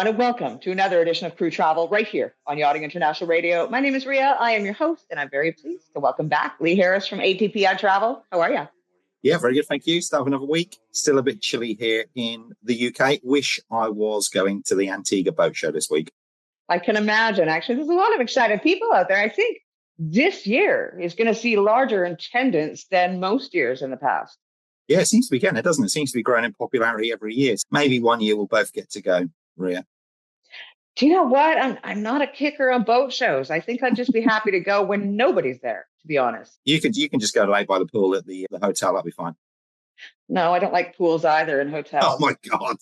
everyone, and welcome to another edition of Crew Travel right here on Yachting International Radio. My name is Rhea. I am your host, and I'm very pleased to welcome back Lee Harris from ATPI Travel. How are you? Yeah, very good. Thank you. Start of another week. Still a bit chilly here in the UK. Wish I was going to the Antigua boat show this week. I can imagine. Actually, there's a lot of excited people out there. I think this year is going to see larger attendance than most years in the past. Yeah, it seems to be getting it, doesn't it? It seems to be growing in popularity every year. Maybe one year we'll both get to go, Rhea. Do you know what? I'm not a kicker on boat shows. I think I'd just be happy to go when nobody's there, to be honest. You can just go to lay by the pool at the hotel. That'll be fine. No, I don't like pools either in hotels. Oh, my God.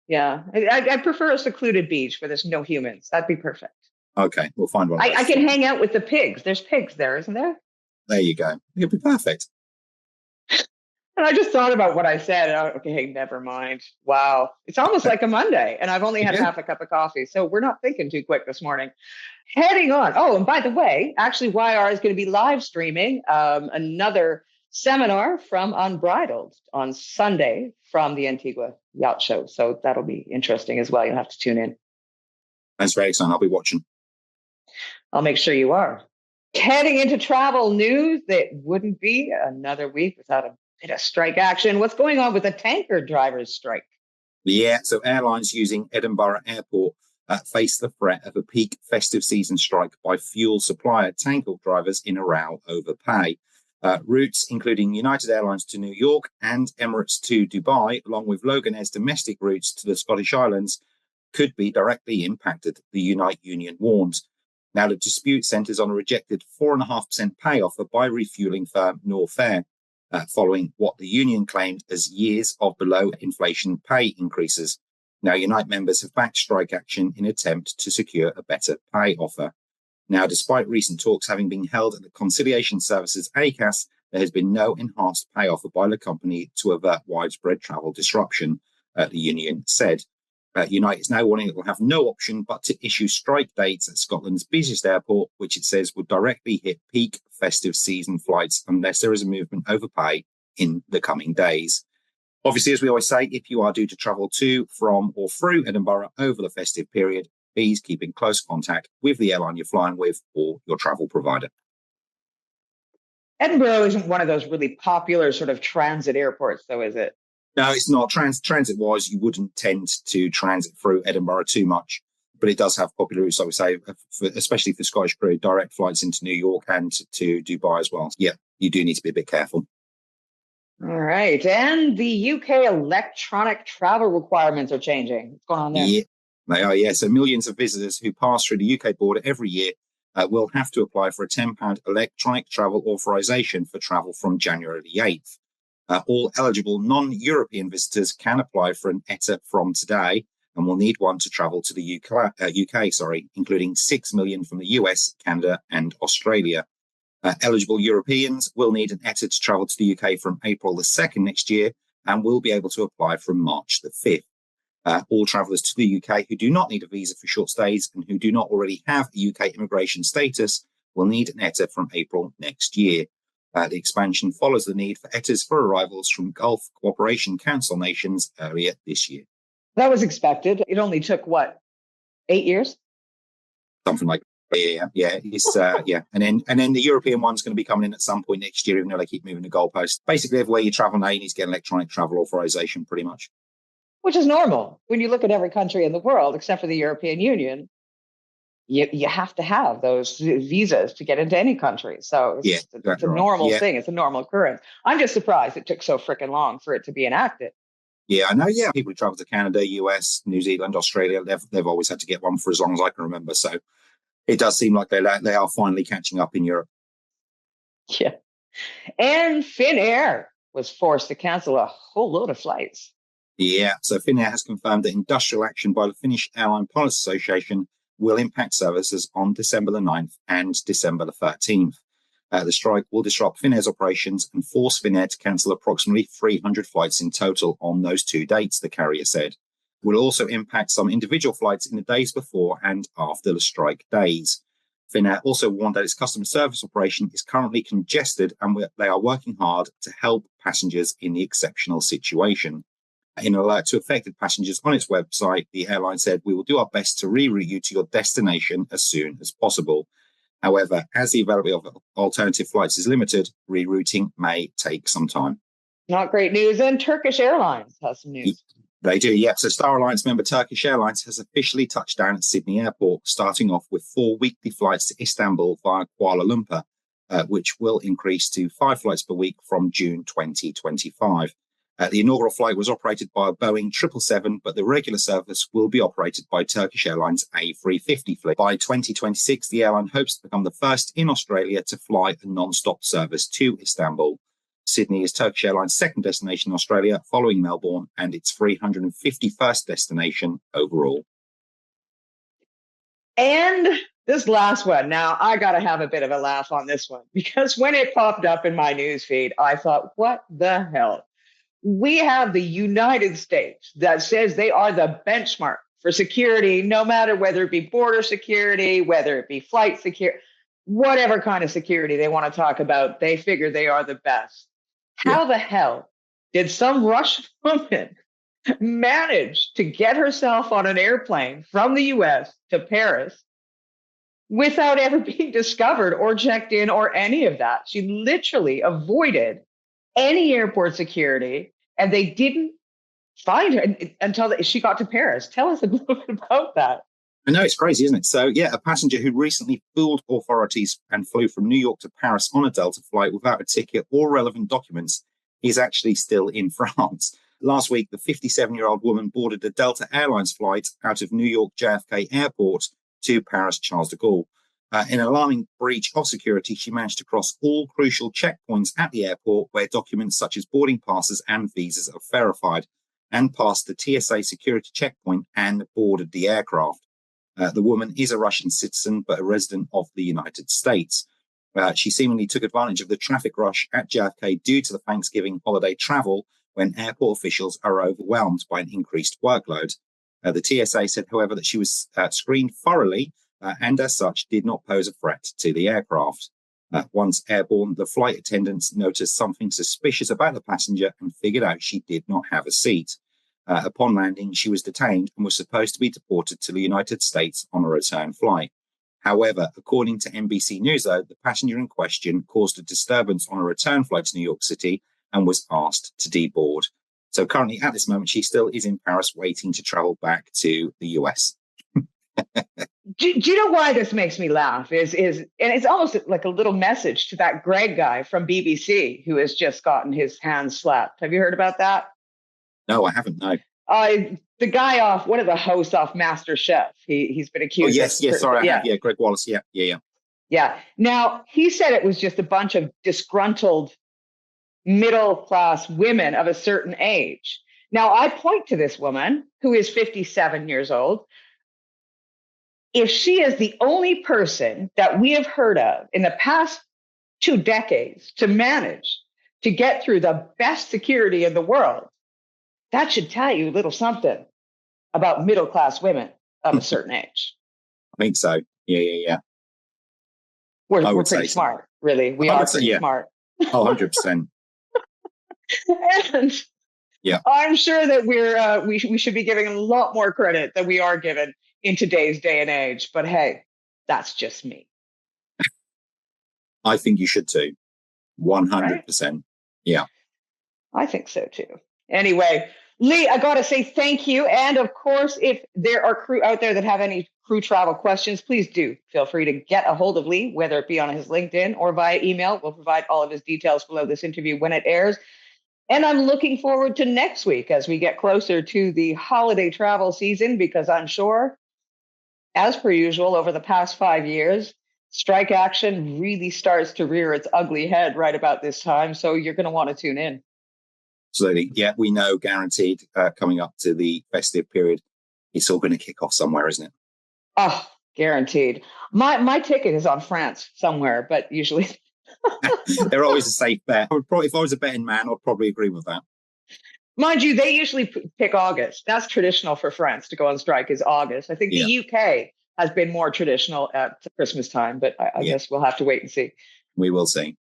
Yeah, I prefer a secluded beach where there's no humans. That'd be perfect. Okay, we'll find one. I can hang out with the pigs. There's pigs there, isn't there? There you go. It'll be perfect. And I just thought about what I said. Okay, never mind. Wow. It's almost like a Monday, and I've only had half a cup of coffee. So we're not thinking too quick this morning. Heading on. Oh, and by the way, actually, YR is going to be live streaming another seminar from Unbridled on Sunday from the Antigua Yacht Show. So that'll be interesting as well. You'll have to tune in. That's very exciting. I'll be watching. I'll make sure you are. Heading into travel news, that wouldn't be another week without a bit of strike action. What's going on with the tanker drivers' strike? Yeah, so airlines using Edinburgh Airport face the threat of a peak festive season strike by fuel supplier tanker drivers in a row over pay. Routes including United Airlines to New York and Emirates to Dubai, along with Logan Air's domestic routes to the Scottish Islands, could be directly impacted, the Unite Union warns. Now, the dispute centres on a rejected 4.5% pay offer by refuelling firm Norfair, following what the union claimed as years of below-inflation pay increases. Now, Unite members have backed strike action in an attempt to secure a better pay offer. Now, despite recent talks having been held at the Conciliation Services ACAS, there has been no enhanced pay offer by the company to avert widespread travel disruption, the union said. Unite is now warning it will have no option but to issue strike dates at Scotland's busiest airport, which it says would directly hit peak festive season flights unless there is a movement over pay in the coming days. Obviously, as we always say, if you are due to travel to, from or through Edinburgh over the festive period, please keep in close contact with the airline you're flying with or your travel provider. Edinburgh isn't one of those really popular sort of transit airports, though, is it? No, it's not. Transit-wise, you wouldn't tend to transit through Edinburgh too much, but it does have popular routes, I would say, especially for Scottish crew, direct flights into New York and to Dubai as well. Yeah, you do need to be a bit careful. All right. And the UK electronic travel requirements are changing. What's going on there? Yeah, they are, yeah. So millions of visitors who pass through the UK border every year will have to apply for a £10 electronic travel authorization for travel from January the 8th. All eligible non-European visitors can apply for an ETA from today and will need one to travel to the UK, including 6 million from the US, Canada and Australia. Eligible Europeans will need an ETA to travel to the UK from April the 2nd next year and will be able to apply from March the 5th. All travellers to the UK who do not need a visa for short stays and who do not already have a UK immigration status will need an ETA from April next year. The expansion follows the need for ETAs for arrivals from Gulf Cooperation Council nations earlier this year. That was expected. It only took, 8 years? Something like that. Yeah. It's And then the European one's going to be coming in at some point next year, even though they keep moving the goalposts. Basically, everywhere you travel now, you need to get electronic travel authorization, pretty much. Which is normal. When you look at every country in the world, except for the European Union, you have to have those visas to get into any country. So it's a normal thing. It's a normal occurrence. I'm just surprised it took so freaking long for it to be enacted. Yeah, I know. Yeah, people who travel to Canada, US, New Zealand, Australia, they've always had to get one for as long as I can remember. So it does seem like they are finally catching up in Europe. Yeah. And Finnair was forced to cancel a whole load of flights. Yeah, so Finnair has confirmed that industrial action by the Finnish Airline Pilots Association will impact services on December the 9th and December the 13th. The strike will disrupt Finnair's operations and force Finnair to cancel approximately 300 flights in total on those 2 dates, the carrier said. It will also impact some individual flights in the days before and after the strike days. Finnair also warned that its customer service operation is currently congested and they are working hard to help passengers in the exceptional situation. In an alert to affected passengers on its website, the airline said, "We will do our best to reroute you to your destination as soon as possible. However, as the availability of alternative flights is limited, rerouting may take some time." Not great news. And Turkish Airlines has some news. They do, yeah. So Star Alliance member Turkish Airlines has officially touched down at Sydney Airport, starting off with 4 weekly flights to Istanbul via Kuala Lumpur, which will increase to 5 flights per week from June 2025. The inaugural flight was operated by a Boeing 777, but the regular service will be operated by Turkish Airlines A350 fleet. By 2026, the airline hopes to become the first in Australia to fly a non-stop service to Istanbul. Sydney is Turkish Airlines' second destination in Australia, following Melbourne, and its 351st destination overall. And this last one, now I got to have a bit of a laugh on this one, because when it popped up in my newsfeed, I thought, what the hell? We have the United States that says they are the benchmark for security, no matter whether it be border security, whether it be flight security, whatever kind of security they want to talk about, they figure they are the best. How the hell did some Russian woman manage to get herself on an airplane from the US to Paris without ever being discovered or checked in or any of that? She literally avoided any airport security, and they didn't find her until she got to Paris. Tell us a little bit about that. I know, it's crazy, isn't it? So, yeah, a passenger who recently fooled authorities and flew from New York to Paris on a Delta flight without a ticket or relevant documents is actually still in France. Last week, the 57-year-old woman boarded a Delta Airlines flight out of New York JFK Airport to Paris Charles de Gaulle. In an alarming breach of security, she managed to cross all crucial checkpoints at the airport where documents such as boarding passes and visas are verified, and passed the TSA security checkpoint and boarded the aircraft. The woman is a Russian citizen, but a resident of the United States. She seemingly took advantage of the traffic rush at JFK due to the Thanksgiving holiday travel, when airport officials are overwhelmed by an increased workload. The TSA said, however, that she was screened thoroughly and as such did not pose a threat to the aircraft. Once airborne, the flight attendants noticed something suspicious about the passenger and figured out she did not have a seat. Upon landing, she was detained and was supposed to be deported to the United States on a return flight. However, according to NBC News, though, the passenger in question caused a disturbance on a return flight to New York City and was asked to deboard. So currently, at this moment, she still is in Paris waiting to travel back to the US. Do you know why this makes me laugh? And it's almost like a little message to that Greg guy from BBC who has just gotten his hands slapped. Have you heard about that? No, I haven't, no. The guy off, one of the hosts off MasterChef, he's been accused. Oh, yes, sorry, I have, yeah, Greg Wallace, yeah. Yeah. Now, he said it was just a bunch of disgruntled middle-class women of a certain age. Now, I point to this woman who is 57 years old. If she is the only person that we have heard of in the past 2 decades to manage to get through the best security in the world, that should tell you a little something about middle-class women of a certain age. I think so. Yeah. We're pretty smart, really. We are pretty smart. Oh, 100%. And yeah, I'm sure that we should be giving a lot more credit than we are given in today's day and age. But hey, that's just me. I think you should too. 100%. Right? Yeah. I think so too. Anyway, Lee, I got to say thank you. And of course, if there are crew out there that have any crew travel questions, please do feel free to get a hold of Lee, whether it be on his LinkedIn or via email. We'll provide all of his details below this interview when it airs. And I'm looking forward to next week as we get closer to the holiday travel season, because I'm sure, as per usual, over the past 5 years, strike action really starts to rear its ugly head right about this time. So you're going to want to tune in. Absolutely. Yeah, we know guaranteed coming up to the festive period, it's all going to kick off somewhere, isn't it? Oh, guaranteed. My ticket is on France somewhere, but usually... They're always a safe bet. If I was a betting man, I'd probably agree with that. Mind you, they usually pick August. That's traditional for France to go on strike is August. I think the UK has been more traditional at Christmas time, but I guess we'll have to wait and see. We will see.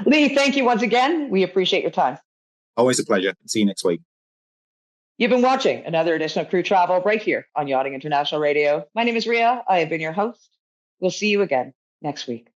Lee, thank you once again. We appreciate your time. Always a pleasure. See you next week. You've been watching another edition of Crew Travel right here on Yachting International Radio. My name is Rhea. I have been your host. We'll see you again next week.